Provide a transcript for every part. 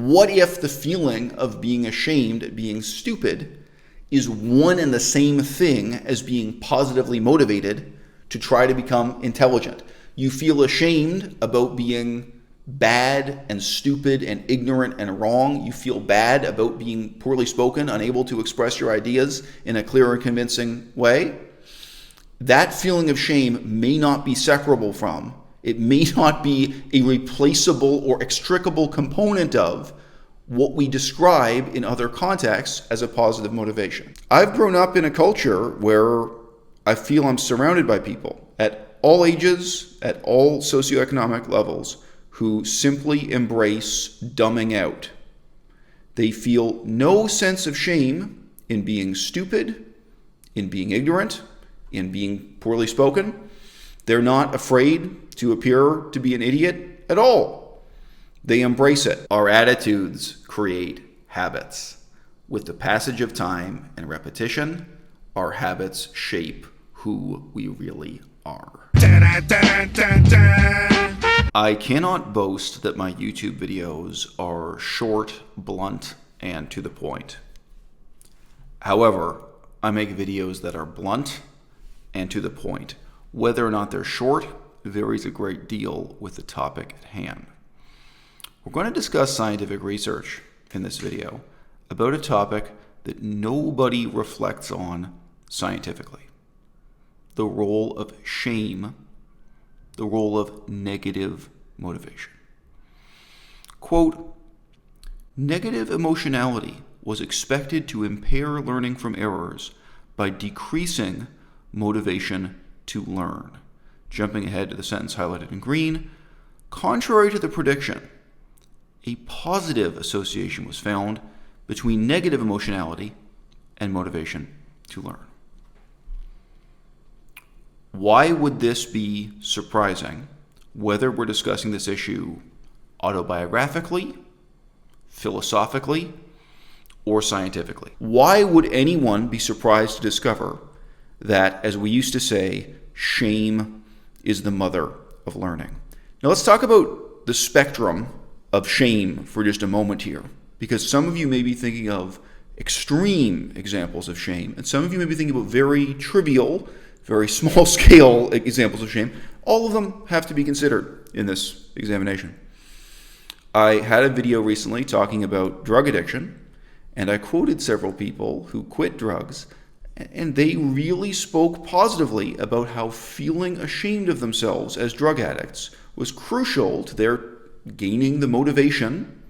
What if the feeling of being ashamed at being stupid is one and the same thing as being positively motivated to try to become intelligent? You feel ashamed about being bad and stupid and ignorant and wrong. You feel bad about being poorly spoken, unable to express your ideas in a clear and convincing way. That feeling of shame may not be separable from, it may not be a replaceable or extricable component of what we describe in other contexts as a positive motivation. I've grown up in a culture where I feel I'm surrounded by people at all ages, at all socioeconomic levels, who simply embrace dumbing out. They feel no sense of shame in being stupid, in being ignorant, in being poorly spoken. They're not afraid to appear to be an idiot at all. They embrace it. Our attitudes create habits. With the passage of time and repetition, our habits shape who we really are. I cannot boast that my YouTube videos are short, blunt, and to the point. However, I make videos that are blunt and to the point. Whether or not they're short varies a great deal with the topic at hand. We're going to discuss scientific research in this video about a topic that nobody reflects on scientifically. The role of shame, the role of negative motivation. Quote, negative emotionality was expected to impair learning from errors by decreasing motivation to learn. Jumping ahead to the sentence highlighted in green, contrary to the prediction, a positive association was found between negative emotionality and motivation to learn. Why would this be surprising, whether we're discussing this issue autobiographically, philosophically, or scientifically? Why would anyone be surprised to discover that, as we used to say, shame is the mother of learning? Now let's talk about the spectrum of shame for just a moment here, because some of you may be thinking of extreme examples of shame, and some of you may be thinking about very trivial, very small scale examples of shame. All of them have to be considered in this examination. I had a video recently talking about drug addiction, and I quoted several people who quit drugs, and they really spoke positively about how feeling ashamed of themselves as drug addicts was crucial to their gaining the motivation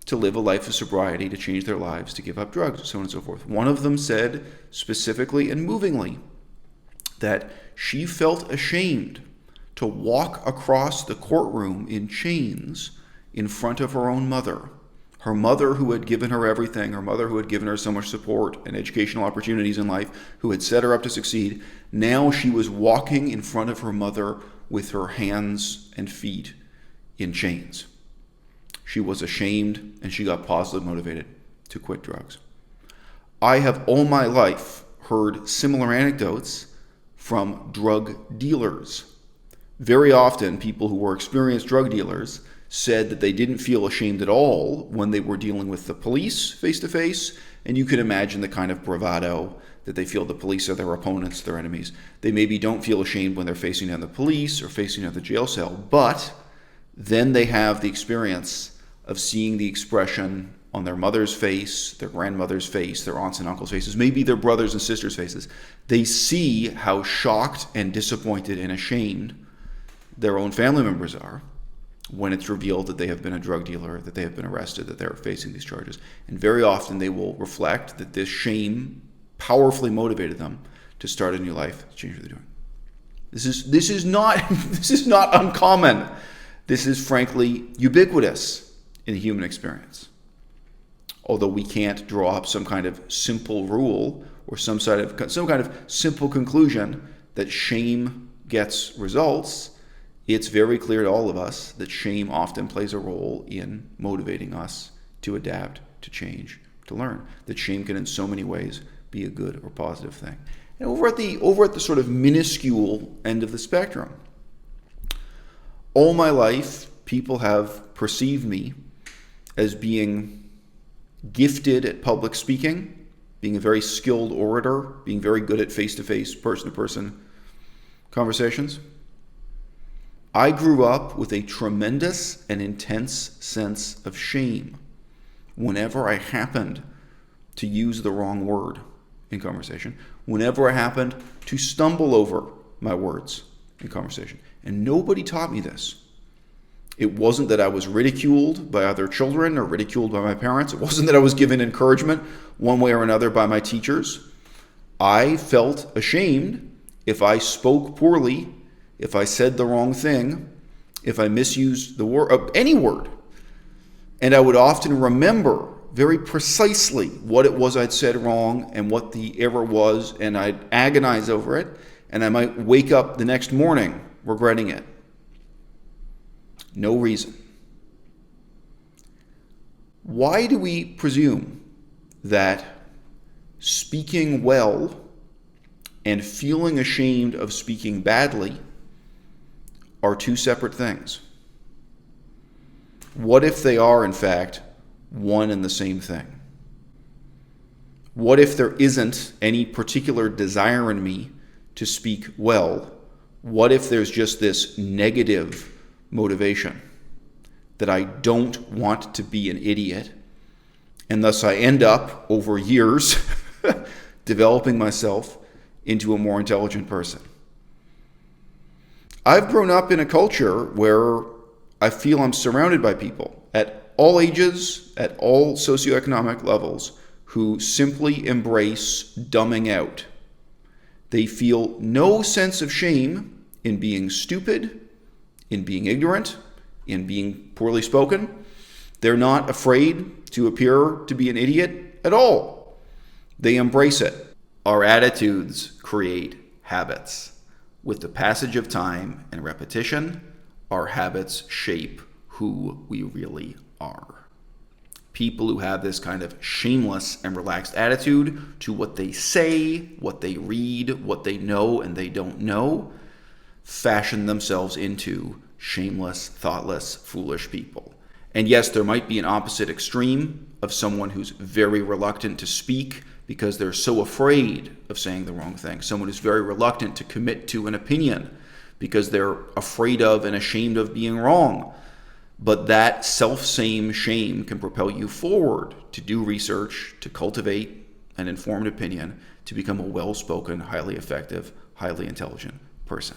to live a life of sobriety, to change their lives, to give up drugs, so on and so forth. One of them said specifically and movingly that she felt ashamed to walk across the courtroom in chains in front of her own mother. Her mother, who had given her everything, her mother who had given her so much support and educational opportunities in life, who had set her up to succeed. Now she was walking in front of her mother with her hands and feet in chains. She was ashamed, and she got positively motivated to quit drugs. I have all my life heard similar anecdotes from drug dealers. Very often, people who were experienced drug dealers said that they didn't feel ashamed at all when they were dealing with the police face-to-face, and you can imagine the kind of bravado that they feel the police are their opponents, their enemies. They maybe don't feel ashamed when they're facing down the police or facing down the jail cell, but then they have the experience of seeing the expression on their mother's face, their grandmother's face, their aunts and uncles' faces, maybe their brothers and sisters' faces. They see how shocked and disappointed and ashamed their own family members are when it's revealed that they have been a drug dealer, that they have been arrested, that they're facing these charges. And very often they will reflect that this shame powerfully motivated them to start a new life, to change what they're doing. This is not uncommon. This is frankly ubiquitous in the human experience. Although we can't draw up some kind of simple rule or some kind of simple conclusion that shame gets results, it's very clear to all of us that shame often plays a role in motivating us to adapt, to change, to learn. That shame can in so many ways be a good or positive thing. And over at the sort of minuscule end of the spectrum, all my life people have perceived me as being gifted at public speaking, being a very skilled orator, being very good at face-to-face, person-to-person conversations. I grew up with a tremendous and intense sense of shame whenever I happened to use the wrong word in conversation, whenever I happened to stumble over my words in conversation. And nobody taught me this. It wasn't that I was ridiculed by other children or ridiculed by my parents. It wasn't that I was given encouragement one way or another by my teachers. I felt ashamed if I spoke poorly, if I said the wrong thing, if I misused the word, any word. And I would often remember very precisely what it was I'd said wrong and what the error was, and I'd agonize over it, and I might wake up the next morning regretting it. No reason. Why do we presume that speaking well and feeling ashamed of speaking badly are two separate things? What if they are, in fact, one and the same thing? What if there isn't any particular desire in me to speak well? What if there's just this negative motivation that I don't want to be an idiot, and thus I end up over years developing myself into a more intelligent person? I've grown up in a culture where I feel I'm surrounded by people at all ages, at all socioeconomic levels, who simply embrace dumbing out. They feel no sense of shame in being stupid, in being ignorant, in being poorly spoken. They're not afraid to appear to be an idiot at all. They embrace it. Our attitudes create habits. With the passage of time and repetition, our habits shape who we really are. People who have this kind of shameless and relaxed attitude to what they say, what they read, what they know and they don't know, fashion themselves into shameless, thoughtless, foolish people. And yes, there might be an opposite extreme of someone who's very reluctant to speak because they're so afraid of saying the wrong thing. Someone who's very reluctant to commit to an opinion because they're afraid of and ashamed of being wrong. But that self-same shame can propel you forward to do research, to cultivate an informed opinion, to become a well-spoken, highly effective, highly intelligent person.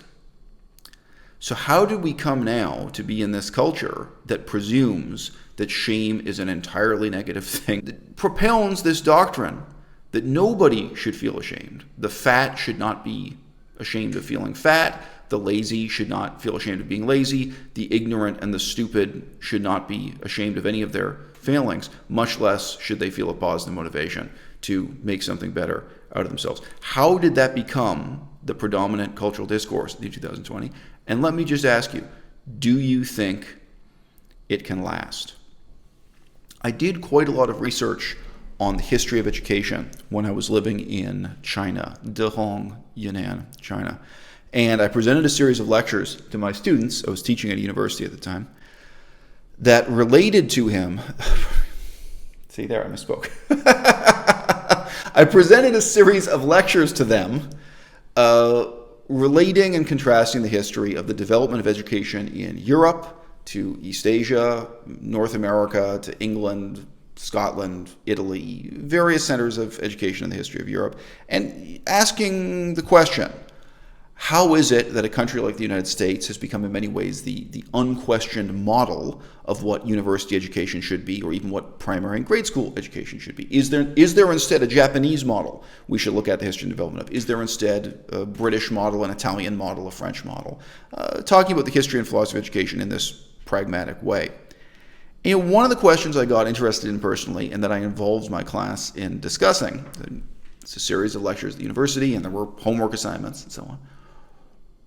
So how do we come now to be in this culture that presumes that shame is an entirely negative thing, that propounds this doctrine that nobody should feel ashamed? The fat should not be ashamed of feeling fat. The lazy should not feel ashamed of being lazy. The ignorant and the stupid should not be ashamed of any of their failings, much less should they feel a positive motivation to make something better out of themselves. How did that become the predominant cultural discourse in 2020? And let me just ask you, do you think it can last? I did quite a lot of research on the history of education when I was living in China, Dehong, Yunnan, China. And I presented a series of lectures to my students. I was teaching at a university at the time that related to him. See there, I misspoke. I presented a series of lectures to them relating and contrasting the history of the development of education in Europe to East Asia, North America to England, Scotland, Italy, various centers of education in the history of Europe, and asking the question, how is it that a country like the United States has become in many ways the unquestioned model of what university education should be, or even what primary and grade school education should be? Is there instead a Japanese model we should look at the history and development of? Is there instead a British model, an Italian model, a French model? Talking about the history and philosophy of education in this pragmatic way. And one of the questions I got interested in personally, and that I involved my class in discussing, it's a series of lectures at the university, and there were homework assignments and so on.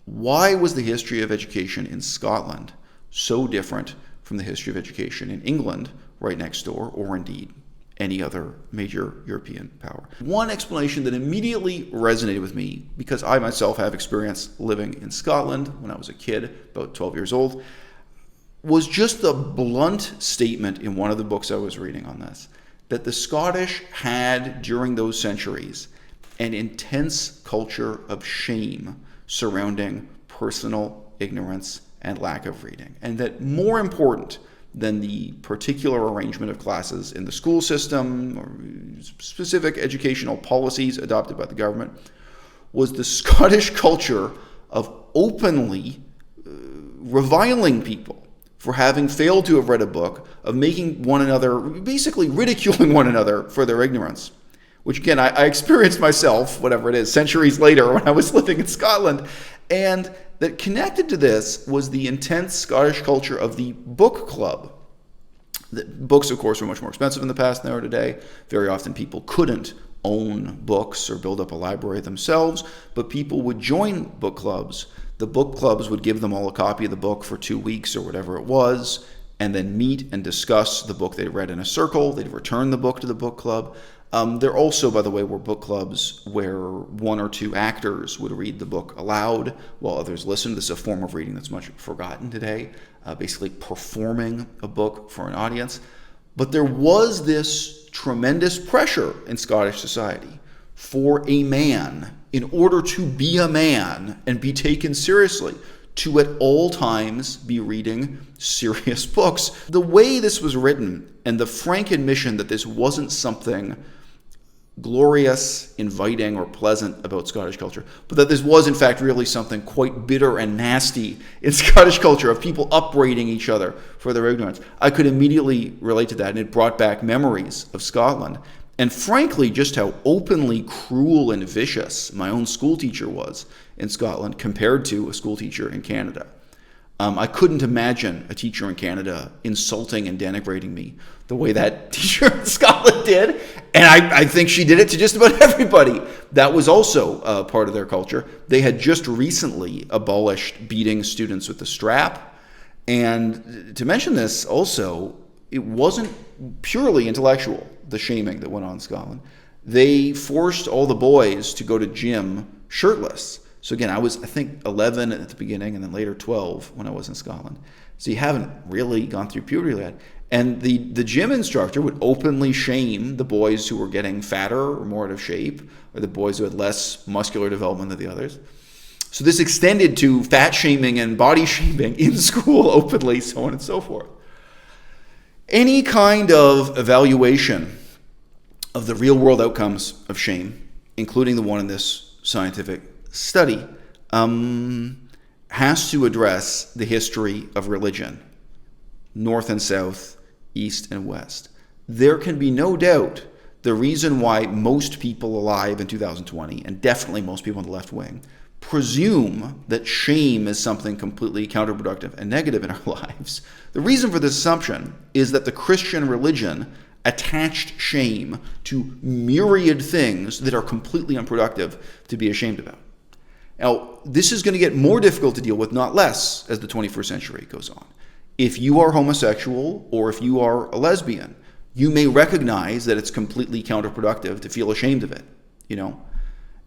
Why was the history of education in Scotland so different from the history of education in England, right next door, or indeed any other major European power? One explanation that immediately resonated with me, because I myself have experience living in Scotland when I was a kid, about 12 years old, was just the blunt statement in one of the books I was reading on this, that the Scottish had, during those centuries, an intense culture of shame surrounding personal ignorance and lack of reading. And that more important than the particular arrangement of classes in the school system or specific educational policies adopted by the government was the Scottish culture of openly reviling people for having failed to have read a book, of making one another, basically ridiculing one another for their ignorance. Which again, I experienced myself, whatever it is, centuries later when I was living in Scotland. And that connected to this was the intense Scottish culture of the book club. The books, of course, were much more expensive in the past than they are today. Very often people couldn't own books or build up a library themselves, but people would join book clubs. The book clubs would give them all a copy of the book for 2 weeks or whatever it was, and then meet and discuss the book they read in a circle. They'd return the book to the book club. There also, by the way, were book clubs where 1 or 2 actors would read the book aloud while others listened. This is a form of reading that's much forgotten today, basically performing a book for an audience. But there was this tremendous pressure in Scottish society for a man, in order to be a man and be taken seriously, to at all times be reading serious books. The way this was written, and the frank admission that this wasn't something glorious, inviting, or pleasant about Scottish culture, but that this was in fact really something quite bitter and nasty in Scottish culture, of people upbraiding each other for their ignorance. I could immediately relate to that, and it brought back memories of Scotland. And frankly, just how openly cruel and vicious my own school teacher was in Scotland compared to a school teacher in Canada. I couldn't imagine a teacher in Canada insulting and denigrating me the way that teacher in Scotland did. And I think she did it to just about everybody. That was also part of their culture. They had just recently abolished beating students with the strap. And to mention this also, it wasn't purely intellectual, the shaming that went on in Scotland. They forced all the boys to go to gym shirtless. So again, I was, I think, 11 at the beginning, and then later 12 when I was in Scotland. So you haven't really gone through puberty yet. And the gym instructor would openly shame the boys who were getting fatter or more out of shape, or the boys who had less muscular development than the others. So this extended to fat shaming and body shaming in school openly, so on and so forth. Any kind of evaluation of the real-world outcomes of shame, including the one in this scientific study, has to address the history of religion, North and South, East and West. There can be no doubt the reason why most people alive in 2020, and definitely most people on the left wing, presume that shame is something completely counterproductive and negative in our lives. The reason for this assumption is that the Christian religion attached shame to myriad things that are completely unproductive to be ashamed about. Now, this is going to get more difficult to deal with, not less, as the 21st century goes on. If you are homosexual or if you are a lesbian, you may recognize that it's completely counterproductive to feel ashamed of it,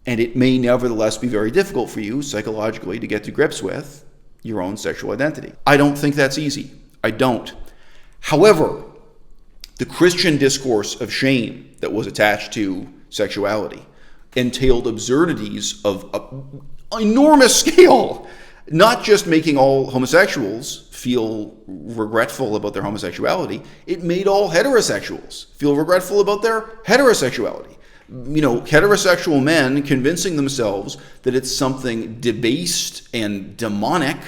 and it may nevertheless be very difficult for you psychologically to get to grips with your own sexual identity. I don't think that's easy. I don't. However, the Christian discourse of shame that was attached to sexuality entailed absurdities of enormous scale, not just making all homosexuals feel regretful about their homosexuality. It made all heterosexuals feel regretful about their heterosexuality. Heterosexual men convincing themselves that it's something debased and demonic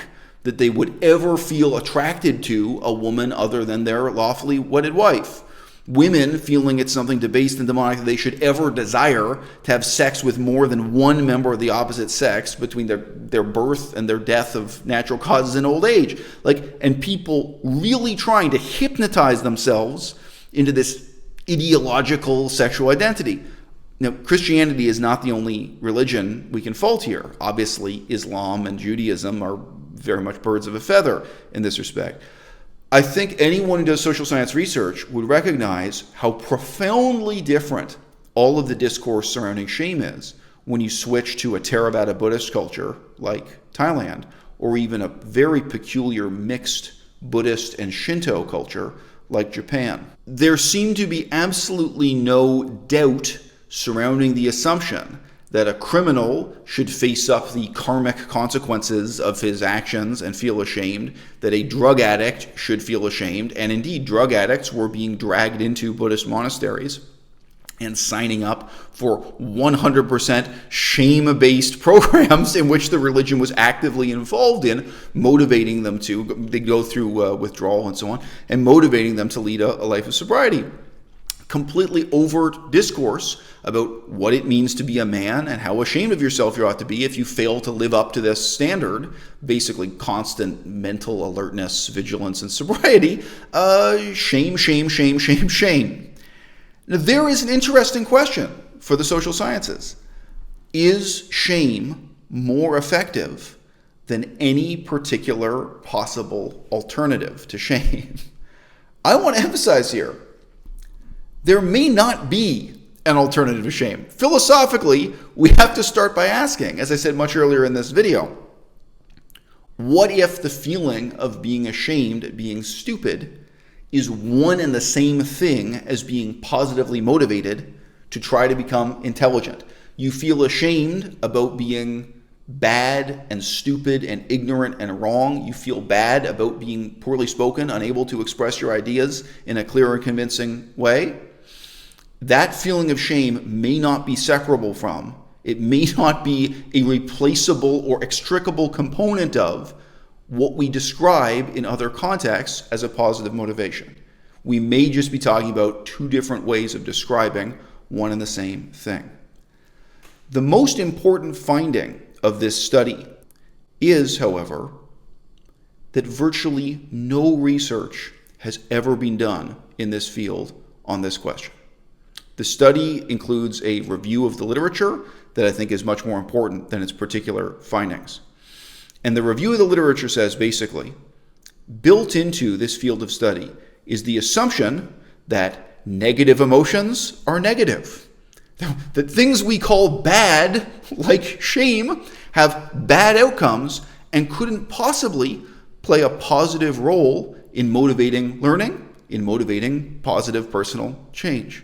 that they would ever feel attracted to a woman other than their lawfully wedded wife. Women feeling it's something debased and demonic that they should ever desire to have sex with more than one member of the opposite sex between their birth and their death of natural causes in old age. And people really trying to hypnotize themselves into this ideological sexual identity. Now, Christianity is not the only religion we can fault here. Obviously, Islam and Judaism are very much birds of a feather in this respect. I think anyone who does social science research would recognize how profoundly different all of the discourse surrounding shame is when you switch to a Theravada Buddhist culture like Thailand, or even a very peculiar mixed Buddhist and Shinto culture like Japan. There seemed to be absolutely no doubt surrounding the assumption that a criminal should face up the karmic consequences of his actions and feel ashamed, that a drug addict should feel ashamed, and indeed drug addicts were being dragged into Buddhist monasteries and signing up for 100% shame-based programs in which the religion was actively involved in, motivating them to, they go through withdrawal and so on, and motivating them to lead a life of sobriety. Completely overt discourse about what it means to be a man and how ashamed of yourself you ought to be if you fail to live up to this standard, basically constant mental alertness, vigilance, and sobriety. Shame, shame, shame, shame, shame. Now, there is an interesting question for the social sciences. Is shame more effective than any particular possible alternative to shame? I want to emphasize here, there may not be an alternative to shame. Philosophically, we have to start by asking, as I said much earlier in this video, what if the feeling of being ashamed at being stupid is one and the same thing as being positively motivated to try to become intelligent? You feel ashamed about being bad and stupid and ignorant and wrong. You feel bad about being poorly spoken, unable to express your ideas in a clear and convincing way. That feeling of shame may not be separable from, it may not be a replaceable or extricable component of what we describe in other contexts as a positive motivation. We may just be talking about two different ways of describing one and the same thing. The most important finding of this study is, however, that virtually no research has ever been done in this field on this question. The study includes a review of the literature that I think is much more important than its particular findings. And the review of the literature says basically, built into this field of study is the assumption that negative emotions are negative. That things we call bad, like shame, have bad outcomes and couldn't possibly play a positive role in motivating learning, in motivating positive personal change.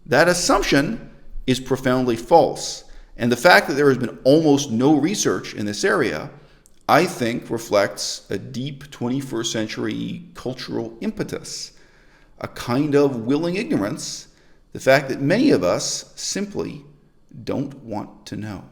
That assumption is profoundly false. And the fact that there has been almost no research in this area, I think, reflects a deep 21st century cultural impetus, a kind of willing ignorance, the fact that many of us simply don't want to know.